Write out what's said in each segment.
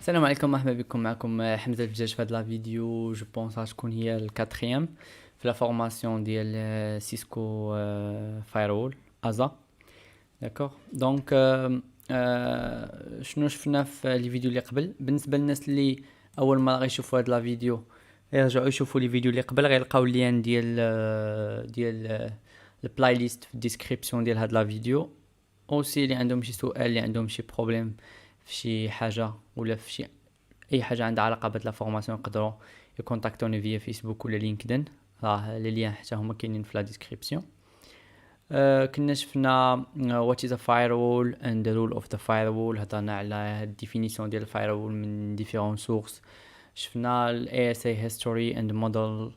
السلام عليكم، مرحبا بكم. معكم حمزة الفجاج في هذا الفيديو. جو بونس غتكون هي الكاتريام في لا فورماسيون ديال سيسكو فايرول ازا. داكوغ دونك شنو شفنا في لي فيديو اللي قبل؟ بالنسبه للناس اللي اول مره غيشوفوا هذا الفيديو يرجعوا يشوفوا لي فيديو اللي قبل، غيلقاو اللين ديال البلاي ليست في الديسكريبسيون ديال هذا الفيديو. اوسي اللي عندهم شي سؤال، اللي عندهم شي بروبليم في شي حاجه ولا في شي اي حاجه عندها علاقه بهاد لا فورماسيون، يقدروا يكونتاكتوني فيا فيسبوك ولا لينكدين. راه لي ليان حتى هما كاينين في لا ديسكريبسيون. كنا شفنا what is a firewall and the rule of the firewall. هضرنا على الديفينيسيون ديال الفايروول من different source. شفنا ال ASA history and model.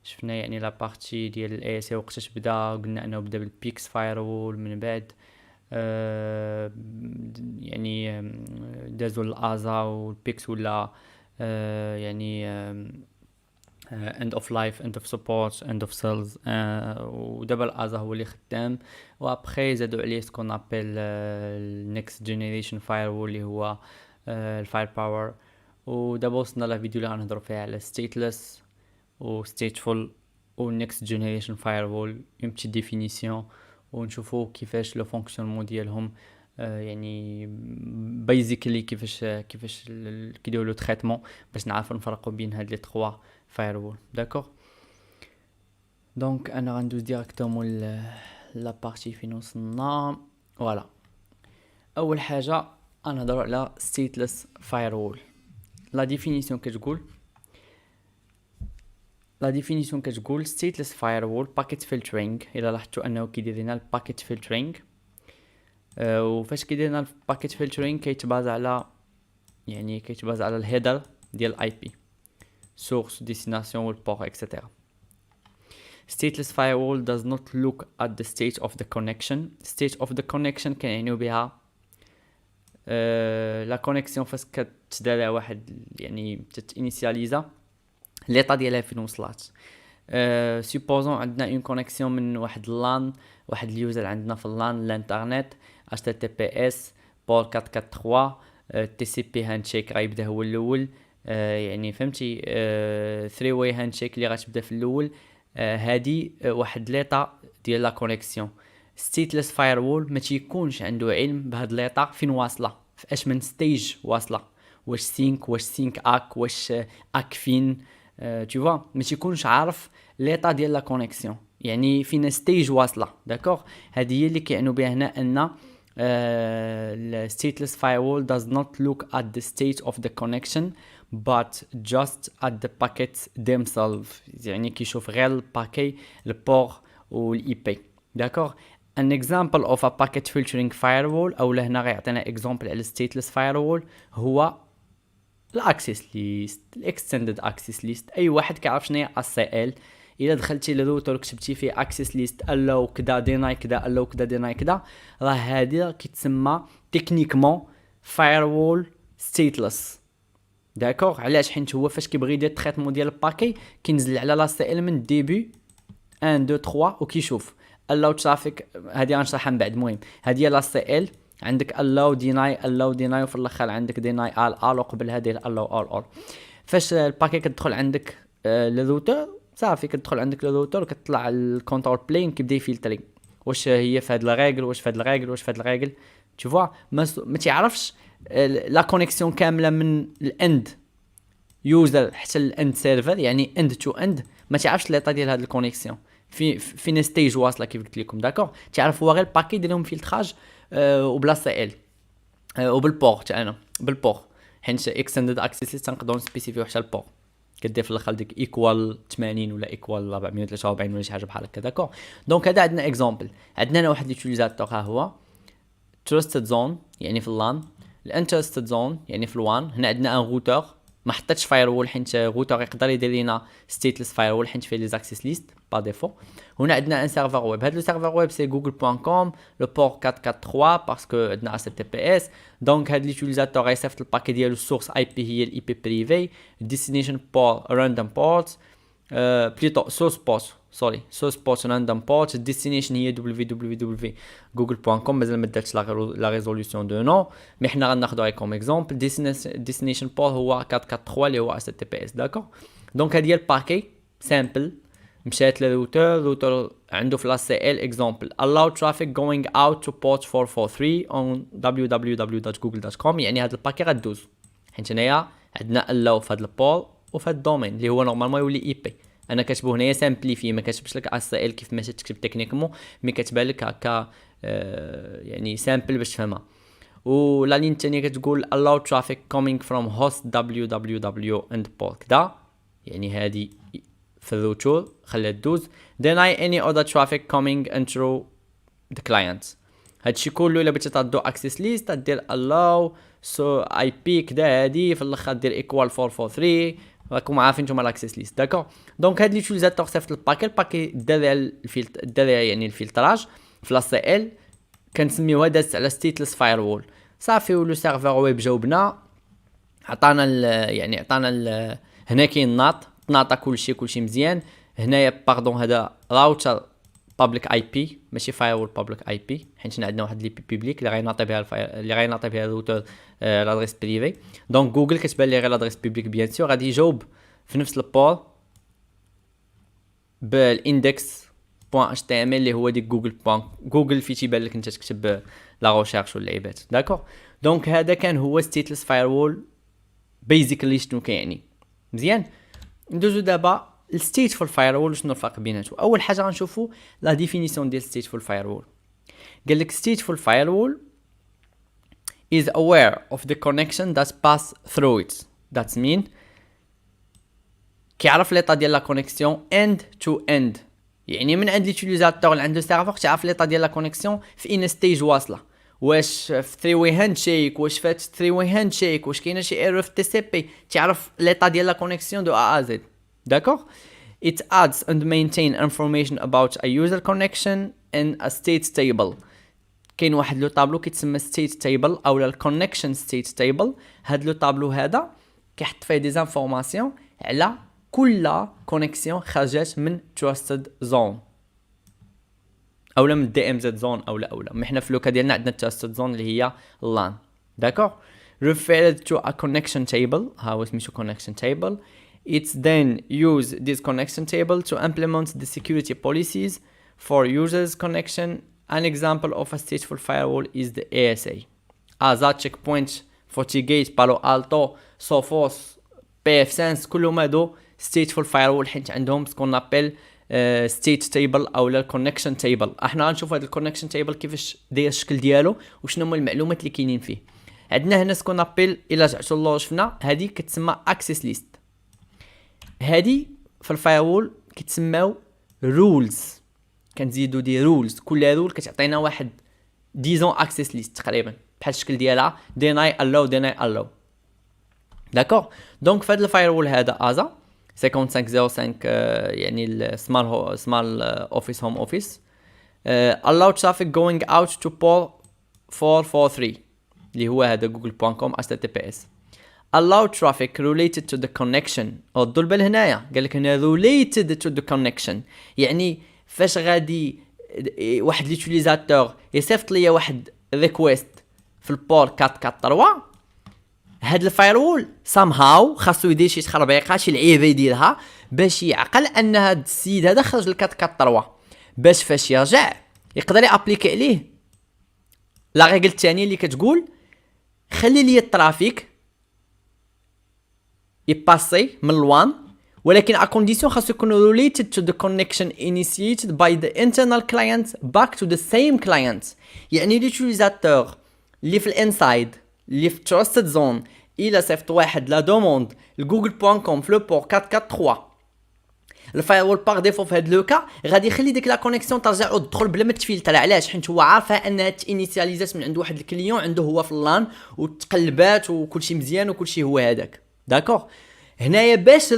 شفنا يعني لا بارتي ديال ال ASA وقتاش بدا. قلنا انه بدا بالبيكس فايروول، من بعد يعني دازو الازا والبيكس ولا يعني end of life, end of support, end of cells. ودابا الازا هو اللي خدام، وابخي زادوا عليه سكون ابل next generation firewall اللي هو الفاير باور. ودابا وصلنا لفيديو اللي غنهضروا فيها على stateless و stateful و next generation firewall، اون بتي ديفينيسيون، ونشوفوا كيفاش لو فونكسيونمون ديالهم. يعني بيزيكلي كيفاش كيديروا لو تريتمون باش نعرفوا نفرقوا بين هاد لي 3 فايروول. داكوغ دونك انا غندوز ديريكتومون لا بارتي فين وصلنا. فوالا، اول حاجه غنهضروا على stateless firewall. لا ديفينيسيون كتقول stateless firewall packet filtering. الا لاحظتوا انه كيدير لنا الباكيت فلترينغ. وفاش كيدير لنا الباكيت فلترينغ كيتباز على الهيدر ديال الاي بي، source, destination والport etc. Stateless firewall does not look at the state of the connection. State of the connection كنعنيو بها لا كونيكسيون فاش كتدار واحد، يعني تتانيسياليزا ليطا ديالها فين وصلات. سوبوزون عندنا اون كونيكسيون من واحد اللان، واحد اليوزر عندنا في اللان الانترنت HTTPS بور 443 تي سي بي هاندشيك غيبدا هو الاول. يعني فهمتي 3 واي هاندشيك اللي غتبدا في الاول. هادي واحد ليطا ديال لا كونيكسيون. ستيتلس فايروول ما تيكونش عنده علم بهاد ليطا فين واصله، في اش من ستيج واصله، واش سينك اك، واش اك فين. tu vois ما تيكونش عارف ليطا ديال لا كونيكسيون، يعني فين ستيج واصله. داكوغ هذه هي اللي كيعنوا بها هنا ان stateless firewall does not look at the state of the connection but just at the packets themselves. يعني كيشوف غير الباكي، البور والاي بي. داكوغ an example of a packet filtering firewall، او هنا غيعطينا example على stateless firewall، هو الاكسس ليست، الاكستندد اكسس ليست. اي واحد كيعرف شنو هي اس ال. الا دخلتي للروتر وكتبتي فيه اكسس ليست الاو كذا ديناي كذا الاو كذا ديناي كذا، راه هذه كتسمى تكنيكمون فايروول ستيتلس. داكوغ علاش؟ حيت هو فاش كيبغي يدير التريتمون ديال الباكي كينزل على لا سي ال من ديبي 1 2 3 وكيشوف الاو ترافيك. هذه غنشرحها من بعد. المهم هذه هي لا سي ال، عندك allow deny وفي الاخر عندك deny all وقبل هذه allow all. فاش الباكي كتدخل عندك للروتر صافي، كتدخل عندك للروتر وكتطلع الكونترول بلين كيبدا يفلتري واش هي في هاد الريغل، واش في هاد الريغل tu vois. ما تعرفش لا كونيكسيون كامله من الاند يوزر حتى الاند سيرفر، يعني اند تو اند. ما تعرفش ليطا ديال هاد الكونيكسيون فين ستيج واصله كيف قلت لكم. داكوغ تعرف هو غير الباكي يدير لهم فلتراج وبلا سي ال وبالبور تاعنا بالبور، حيت اكستندد اكسس ليست نقدروا نسبيسيفيو حتى البور. كدير في الاخر ديك ايكوال 80 ولا ايكوال 443 ولا شي حاجه بحال هكا. داكوغ دونك هذا عندنا اكزامبل. عندنا واحد ليوتيليزاتور ها هو تراستد زون، يعني في اللان، الانترستد زون يعني في الوان. هنا عندنا ان روتر ما حطيتش فايروول حيت الروتر يقدر يدير لنا ستيتلس فايروول حيت فيه لي زاكسيس ليست با ديفو. هنا عندنا ان سيرفر ويب. هذا السيرفر ويب سي google.com لو بور 443 باسكو عندنا اس تي بي اس. دونك هذا ليوتيليزاتور غيصيفط الباكي ديالو السورس اي بي هي الاي بي بريفي، ديستنيشن بور راندوم بورت، بليتو سورس بوت سورس بوت راندوم بوت. الديستنيشن هي www.google.com. مازال ما درتش لا ريزوليوشن دو نو، مي حنا غناخذو غير كوم اكزومبل. ديستنيشن بوت هو 443 اللي هو HTTPS. داكوغ دونك هادي هي الباكي سامبل مشات للروتر عنده في لاس سي ال اكزومبل allow traffic going out to port 443 on www.google.com. يعني هاد الباكي غدوز حيت هنايا عندنا allow في هاد البول وفي هاد الدومين اللي هو نورمالمون يولي اي بي. انا كاتبو هنايا سامبليفي، ما كاتبش لك اس ال كيف ما تكتب تكنيكمون، مي كاتبها لك هكا يعني سامبل باش تفهمها. ولا لين الثانيه كتقول allow traffic coming from host www and port كدا، يعني هادي في الروتور خليها تدوز. deny any other traffic coming and through the client. هادشي كله الا بغيتي تعدو access list دير allow so IP كدا، هادي في الاخر دير equal 443. راكم عارفين نتوما لاكسيس ليست. داكوغ دونك هاد ليوتيليزاتور صيفط الباكي دار يعني الفلتراج في لا سي ال كنسميوها دازت على ستيتلس فايروول. صافي ولو سيرفر ويب جاوبنا عطانا يعني عطانا هنا كاين ناطا كلشي مزيان. هنايا باردون هذا راوتر بابليك اي بي ماشي فايروول بابليك اي بي، حيت عندنا واحد لي بي بيبليك اللي غيناطي بها اللي غيناطي بها الروتر لادريس بريفي. دونك جوجل كتبان لي غير لادريس بيبليك بيان سور، غادي يجاوب في نفس البول بالاندكس بوان اتش تي ام ال اللي هو ديك جوجل فين تيبان لك انت تكتب لا ريشيرش واللعيبات. داكوغ دونك هذا كان هو ستيتلس فايروول بيزيكلي شنو كيعني. مزيان ندوزو دابا الستيتفول فايروول. شنو الفرق بيناتهم؟ اول حاجه غنشوفوا لا ديفينيسيون ديال ستيتفول فايروول. قال لك ستيتفول فايروول is aware of the connection that pass through it. That mean كيعرف ليطا ديال لا كونيكسيون end to end، يعني من عند ليوتيليزاتور اللي عنده سيرفر تعرف ليطا ديال لا كونيكسيون في ان ستيج واصله، واش في 3 واي هاند شيك، واش فات 3 واي هاند شيك، واش كاينه شي ايرور في تي سي بي، تعرف ليطا ديال لا كونيكسيون دو ا زد. داكوغ it adds and maintain information about a user connection in a state table. كاين واحد لو طابلو كيتسمى state table او لا connection state table. هاد لو طابلو هذا كيحط فيه دي انفورماسيون على كل كونيكسيون خرجت من trusted zone اولا من دي ام زد زون اولا مي حنا في لوكا ديالنا عندنا trusted zone اللي هي LAN. داكوغ referred to a connection table. ها هو سميتو connection table. It's then use this connection table to implement the security policies for users connection. An example of a stateful firewall is the ASA. ASA checkpoint, FortiGate, Palo Alto, Sophos, PFSense كلهم هادو stateful firewall حيت عندهم سكون نابيل state table او لا connection table. احنا غنشوف هاد الكونكشن تيبل كيفاش داير الشكل ديالو وشنو هما المعلومات اللي كاينين فيه. عندنا هنا سكون نابيل الا رجعتو اللور شفنا هادي كتسمى access list. هادي في الفايرول كيتسماو رولز، كنزيدو دي رولز، كل رول كتعطينا واحد ديزون اكسس ليست تقريبا بحال الشكل ديالها deny allow. داكوغ دونك في هذا الفايرول هذا ازا 5505 يعني السمال اوفيس هوم اوفيس allow traffic going out to port 443 اللي هو هذا google.com https. allow traffic related to the connection. ردوا البال هنايا قال لك هنا related to the connection، يعني فاش غادي واحد ليوتيليزاتور يصيفط ليا واحد ريكويست في البور 443 هاد الفايرول somehow خاصو يدير شي تخربيقه شي لعيبه يديرها باش يعقل ان هاد السيد هذا خرج ل 443 باش فاش يرجع يقدر يابليكي عليه لا ريغل الثانيه اللي كتقول خلي لي الترافيك يباسي من الوان ولكن a condition خاصو يكون related to the connection initiated by the internal client back to the same client. يعني l'utilisateur اللي في الانسايد اللي في trusted zone الى صيفط واحد لا دوموند لجوجل.com في لو بور 443 الفايرول باغ ديفو في هاد لوكا غادي يخلي ديك لا كونيكسيون ترجع وتدخل بلا ما تفلتر. علاش؟ حيت هو عارفها انها تانيسياليزات من عند واحد الكليون عنده هو في اللان وتقلبات وكلشي مزيان وكلشي هو هذاك. داكوغ هنايا باش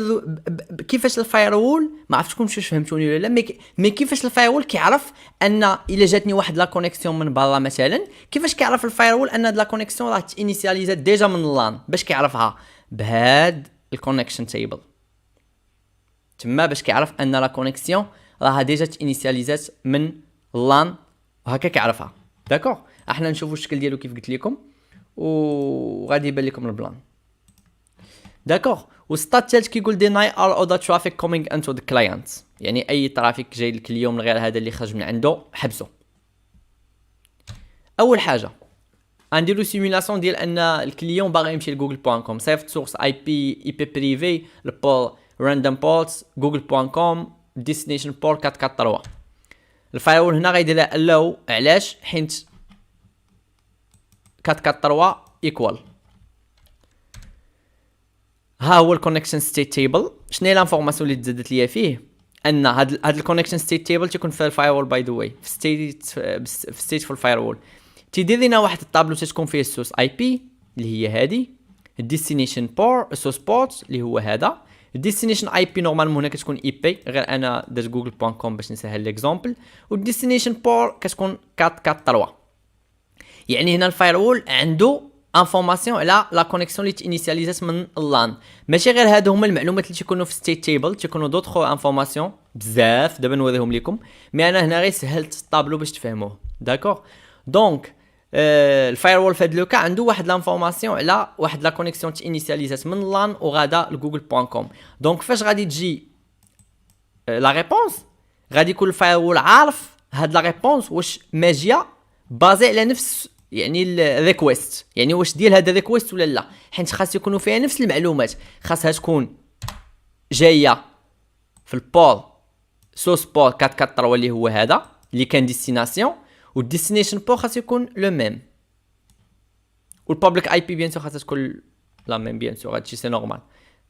كيفاش الفايرول ما عرفتكم واش فهمتوني ولا لا، مي كيفاش الفايرول كيعرف ان الا جاتني واحد لا كونيكسيون من برا مثلا، كيفاش كيعرف الفايرول ان هاد لا كونيكسيون راه تانيسياليزات ديجا من اللان؟ باش كيعرفها بهاد الكونيكشن تيبل. تما باش كيعرف ان لا كونيكسيون راها ديجا تانيسياليزات من لان وهكا كيعرفها. داكوغ احنا نشوفوا الشكل ديالو كيف قلت لكم وغادي يبان لكم البلان. داكوغ والستات الثالث كيقول deny all other traffic coming into the client، يعني اي ترافيك جاي للكليون من غير هذا اللي خرج من عنده حبسه. اول حاجه غنديرو سيمولاسيون ديال ان الكليون باغي يمشي لجوجل بوان كوم، صيفط سورس اي بي بريفي لبول راندوم بورتس جوجل بوان كوم ديستنيشن بور 443. الفايرول هنا غيدير لها الاو، علاش؟ حيت 443 ايكوال ها هو الكونيكشن ستيت تيبل. شنو هي لانفورماسيون اللي تزادت ليا فيه؟ ان هاد الكونيكشن ستيت تيبل تيكون في الفايرول باي ذا واي في ستيتفول فايرول تيدير لنا واحد الطابلو تتكون فيه السورس اي بي اللي هي هادي، الديستنيشن بور السورس بورت اللي هو هذا، الديستنيشن اي بي نورمالمون هنا كتكون اي بي، غير انا درت جوجل بوان كوم باش نسهل ليكزامبل، والديستنيشن بور كتكون 443. يعني هنا الفايرول عنده انفورماسيون على لا كونيكسيون اللي تانيسياليزات من اللان. ماشي غير هادو هما المعلومات اللي تيكونوا في ستيت تيبل، تيكونوا دوطخ انفورماسيون بزاف دابا نوريهم لكم، مي انا هنا غير سهلت الطابلو باش تفهموه. داكوغ دونك الفايروول في هاد لوكا عنده واحد لانفورماسيون على واحد لا كونيكسيون تانيسياليزات من اللان وغادا لجوجل بوان كوم. دونك فاش غادي تجي لا ريبونس غادي يكون الفايروول عارف هاد لا ريبونس واش ماجيه بازي على نفس يعني الريكويست، يعني واش ديال هذا الريكويست ولا لا، حيت خاص يكونوا فيها نفس المعلومات، خاصها تكون جايه في البول سوس بول 443 اللي هو هذا اللي كان ديستيناسيون، والديستنيشن بور خاص يكون لو ميم، والبابليك اي بي بيان سور خاصها تكون لا ميم بيان سور، هادشي سي نورمال.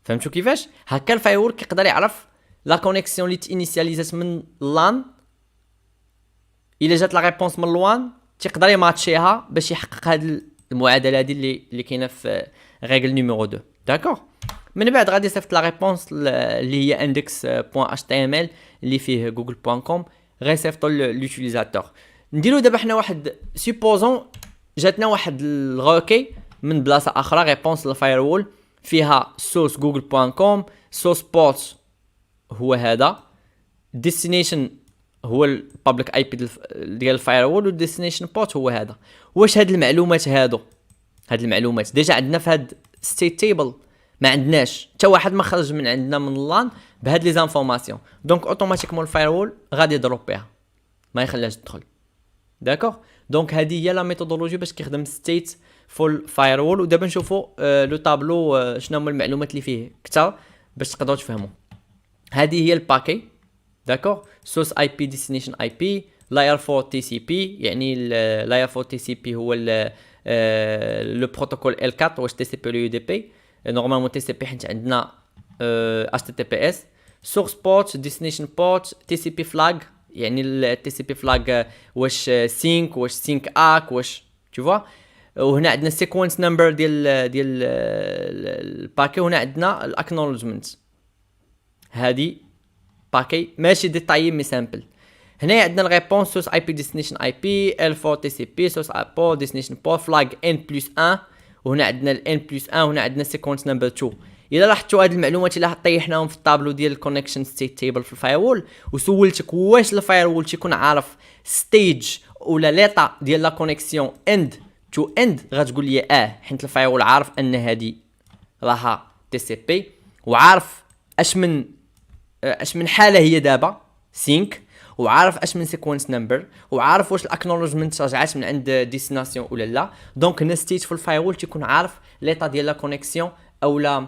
فهمتوا كيفاش؟ هكا الفايرول كيقدر يعرف لا كونيكسيون اللي تانيسياليزات من لان، الا جات لا ريبونس من لوان تيقدر يماتشيها باش يحقق هاد المعادله هادي اللي كاينه في ريغل نيميرو 2. داكوغ من بعد غادي يصيفط لا ريبونس اللي هي index.html اللي فيه جوجل بوان كوم، غيصيفطو لوتيليزاتور. نديرو دابا حنا واحد سيبوزون جاتنا واحد الغوكي من بلاصه اخرى ريبونس للفايروول فيها سورس جوجل بوان كوم، سورس بورت هو هذا، ديستنيشن هو البابليك اي بي ديال الفايروول، والديستنيشن بورت هو هذا. واش هاد المعلومات هاد المعلومات ديجا عندنا في هاد ستيت تيبل؟ ما عندناش حتى واحد ما خرج من عندنا من اللان بهاد لي زانفورماسيون، دونك اوتوماتيكمون الفايروول غادي يضربيها ما يخليهاش تدخل. داكوغ دونك هذه هي لا ميثودولوجي باش كيخدم ستيت فول فايرول. ودابا نشوفوا لو طابلو شنو هما المعلومات اللي فيه كثر باش تقدروا تفهموا. هذه هي الباكي. داكوغ سورس اي بي ديستنيشن اي بي لاير 4 تي سي بي، يعني لاير 4 تي سي بي هو لو بروتوكول ال 4 واش تي سي بي لو يو دي بي، نورمالمون تي سي بي حيت عندنا اتش تي بي اس. سورس بورت ديستنيشن بورت تي سي بي فلاج، يعني التي سي بي فلاج واش سينك واش سينك اك واش تشوفوا. وهنا عندنا سيكونس نمبر ديال الباكي، وهنا عندنا الاكنولجمنت. هذه باكي ماشي ديتايي مي سامبل. هنا عندنا الريبونس سورس اي بي ديستنيشن اي بي ال 4 تي سي بي سورس ابو ديستنيشن بور فلاج ان بلس 1، وهنا عندنا الان بلس 1، وهنا عندنا سيكونس نمبر 2. الا لاحظتوا هاد المعلومات اللي طيحناهم في الطابلو ديال الكونيكشن ستيت تيبل في الفايرول، وسولتك واش الفايرول تيكون عارف ستيج ولا ليطا ديال لا كونيكسيون اند تو اند، غتقول لي حيت الفايرول عارف ان هذه راها تي سي بي، وعارف اش من حاله هي دابا سينك، وعارف اش من سيكونس نمبر، وعارف واش الاكنولجمنت رجعات من عند ديستناسيون ولا لا. دونك هنا ستيت في الفايرول تيكون عارف ليطا ديال لا كونيكسيون اولا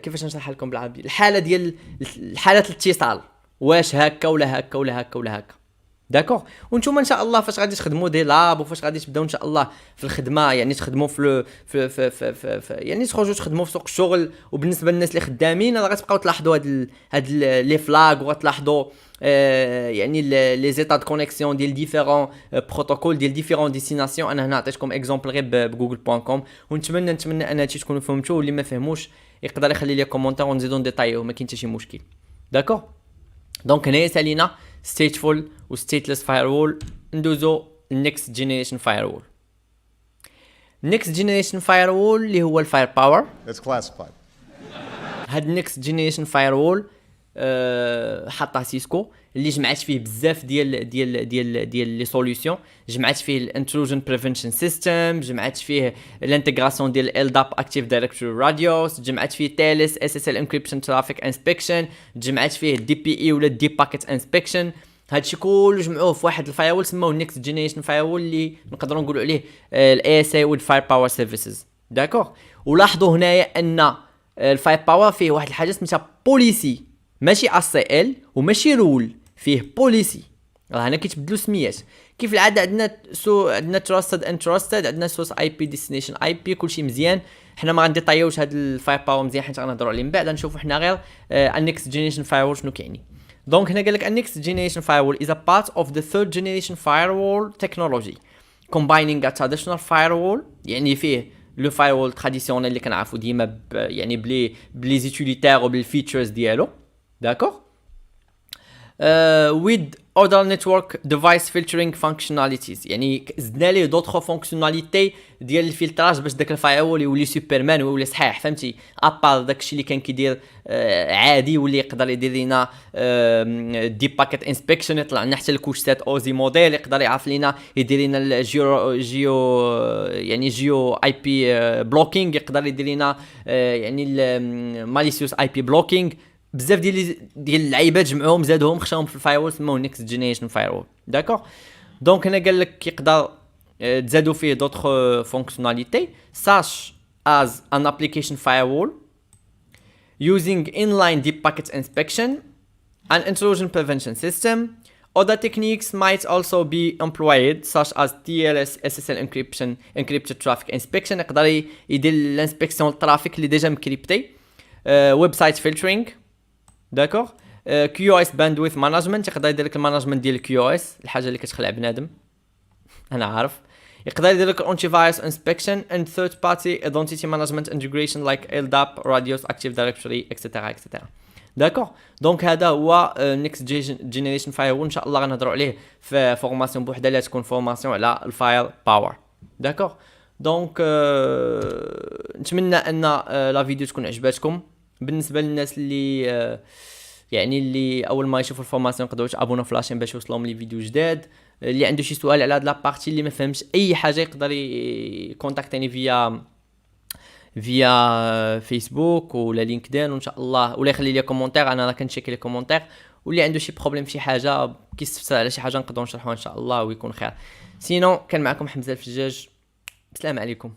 كيفاش نشرح لكم بالعربي، الحاله ديال حاله الاتصال، واش هكا ولا هكا ولا هكا ولا هكا. داكوغ وانتم ان شاء الله فاش غادي تخدموا دي لاب وفاش غادي تبداو ان شاء الله في الخدمه، يعني تخدموا في يعني تخرجوا تخدموا في سوق الشغل، وبالنسبه للناس اللي خدامين راه غتبقاو تلاحظوا هاد لي فلاغ، وغتلاحظوا يعني لي زيتا دو كونيكسيون ديال ديفيرون بروتوكول ديال ديفيرون ديستيناسيون. انا هنا عطيتكم اكزامبل غير بجوجل بوان كوم، ونتمنى ان هادشي تكونوا فهمتوه، واللي ما فهموش يقدر يخلي لي كومونتير ونزيدو نديطايو، ما كاين حتى شي مشكل. داكوغ دونك هنايا سالينا stateful و stateless firewall. ندوزو next generation firewall. next generation firewall اللي هو الفاير باور. It's classified. هاد next generation firewall حطها سيسكو اللي جمعت فيه بزاف ديال لي سوليوشن. جمعت فيه الانتروجن بريفنشن سيستم، جمعت فيه الانتغراسيون ديال ال داب اكتيف دايركتوري راديوس، جمعت فيه تالس اس اس ال انكريبشن ترافيك انسبكشن، جمعت فيه دي بي اي ولا دي باكيت انسبكشن. هادشي كله جمعوه في واحد الفايرول سموه نيكست جينيريشن فايرول اللي نقدروا نقولوا عليه الاي اس اي والفاير باور سيرفيسز. داكوغ. ولاحظوا هنايا ان الفاير باور فيه واحد الحاجه سميتها بوليسي، ماشي اس سي ال وماشي رول، فيه بوليسي. راه هنا كيتبدلوا سميات. كيف العاده عندنا تراستد ان تراستد، عندنا سورس اي بي ديستنيشن اي بي، كلشي مزيان. حنا ما غنديطايوش هاد الفاير باور مزيان حيت غنهضروا عليه من بعد. غنشوفوا حنا غير النيكست جينيريشن فايرول شنو كيعني. دونك هنا قال لك النيكست جينيريشن فايرول is a part of the third generation firewall technology combining a traditional firewall، يعني فيه لو فايرول تراديسيونيل اللي كنعرفوا ديما يعني بلي زيتيليتير وبالفيتشرز ديالو. داكوغ. with other network device filtering functionalities، يعني زدنا ليه دوطخ فونكسيوناليتي ديال الفلتراج باش داك الفايرول يولي سوبرمان ويولي صحيح، فهمتي؟ ابار داكشي اللي كان كيدير عادي، واللي يقدر يدير لينا دي باكيت انسبكشن، يطلع لنا حتى الكوشتات اوزي موديل، يقدر يعرف لينا يدير لنا الجيو يعني جيو اي بي بلوكينغ، يقدر يدير لنا يعني الماليسيوس اي بي بلوكينغ. بزاف ديال اللعيبات جمعوهم زادوهم خشاهم في الفايرول سموه نيكست جينيريشن فايرول. داكوغ. دونك هنا قال لك يقدر تزادوا فيه دوطخ فونكسيوناليتي such as an application firewall using inline deep packet inspection, an intrusion prevention system. Other techniques might also be employed such as TLS SSL encryption encrypted traffic inspection، يقدر يدير الانسبكسيون الترافيك اللي ديجا مكريبتي. ويب سايت فلترينغ. داكوغ. كيو اس باندويث مانجمنت، يقدر يدير لك المانجمنت ديال الكيو اس، الحاجه اللي كتخلع بنادم انا عارف. يقدر يدير لك انتي فايروس انسبكشن and third party identity management integration like LDAP radius active directory etc etc. داكوغ. دونك هذا هو نيكست جينيريشن فايرول. ان شاء الله غنهضروا عليه في فورماسيون بوحدها اللي تكون فورماسيون على الفاير باور. داكوغ. دونك نتمنى ان لا فيديو تكون عجباتكم. بالنسبه للناس اللي يعني اللي اول ما يشوفوا الفورماسيون يقدروا يتابونوا فلاشين باش يوصلهم لي فيديو جداد. اللي عنده شي سؤال على هاد لابارتي اللي ما فهمش اي حاجه يقدر يكونتاكتيني فيا فيسبوك ولا لينكدين، وان شاء الله ولا يخلي لي كومونتير، انا راه كنشيك لي كومونتير. واللي عنده شي بروبليم في شي حاجه كيستفسر على شي حاجه نقدروا نشرحوها ان شاء الله ويكون خير. سينو كان معكم حمزه الفجاج. السلام عليكم.